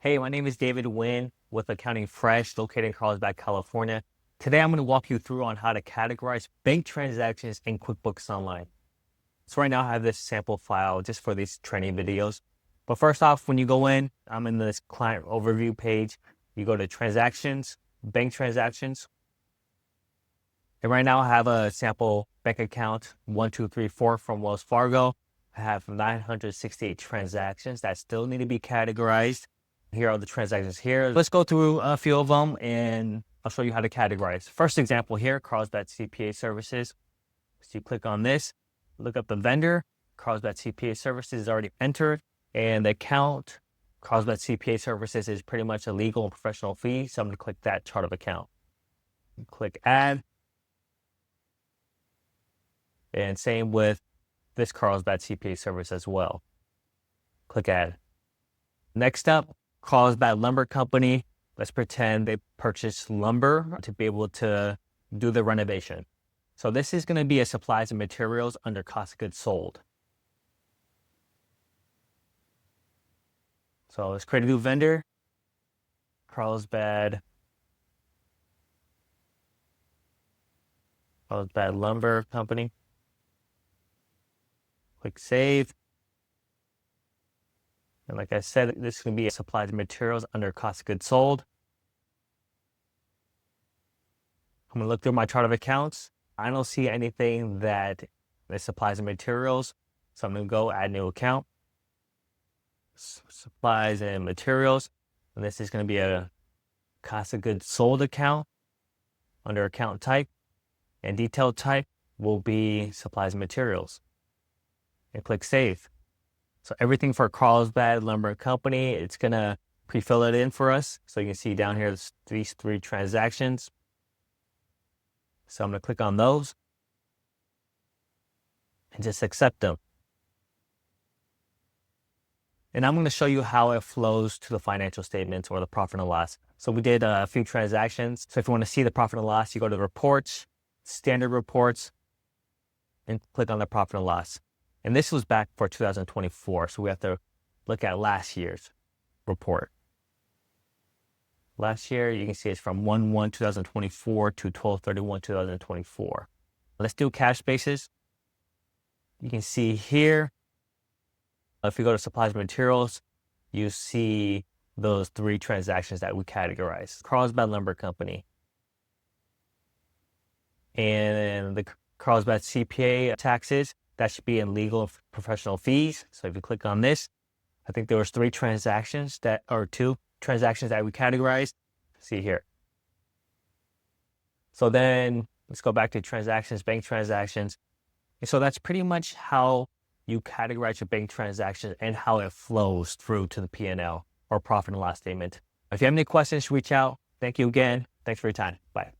Hey, my name is David Nguyen with Accounting Fresh, located in Carlsbad, California. Today, I'm going to walk you through on how to categorize bank transactions in QuickBooks Online. So right now, I have this sample file just for these training videos. But first off, when you go in, I'm in this client overview page. You go to transactions, bank transactions. And right now, I have a sample bank account, 1234 from Wells Fargo. I have 968 transactions that still need to be categorized. Here are the transactions here. Let's go through a few of them and I'll show you how to categorize. First example here, Carlsbad CPA Services. So you click on this, look up the vendor. Carlsbad CPA Services is already entered, and the account, Carlsbad CPA Services, is pretty much a legal and professional fee. So I'm going to click that chart of account. Click add. And same with this Carlsbad CPA Service as well. Click add. Next up, Carlsbad Lumber Company. Let's pretend they purchased lumber to be able to do the renovation. So this is going to be a supplies and materials under cost of goods sold. So let's create a new vendor. Carlsbad Lumber Company. Click save. And like I said, this is going to be supplies and materials under cost of goods sold. I'm going to look through my chart of accounts. I don't see anything that is supplies and materials. So I'm going to go add new account. Supplies and materials. And this is going to be a cost of goods sold account under account type. And detailed type will be supplies and materials. And click save. So everything for Carlsbad Lumber Company, it's going to pre-fill it in for us. So you can see down here, these three transactions. So I'm going to click on those and just accept them. And I'm going to show you how it flows to the financial statements or the profit and loss. So we did a few transactions. So if you want to see the profit and loss, you go to the reports, standard reports, and click on the profit and loss. And this was back for 2024, so we have to look at last year's report. Last year, you can see it's from 1/1/2024 to 12/31/2024. Let's do cash basis. You can see here, if you go to supplies and materials, you see those three transactions that we categorized. Carlsbad Lumber Company. And the Carlsbad CPA taxes. That should be in legal and professional fees. So if you click on this, I think there was two transactions that we categorized. See here. So then let's go back to transactions, bank transactions. And so that's pretty much how you categorize your bank transactions and how it flows through to the P&L or profit and loss statement. If you have any questions, reach out. Thank you again. Thanks for your time. Bye.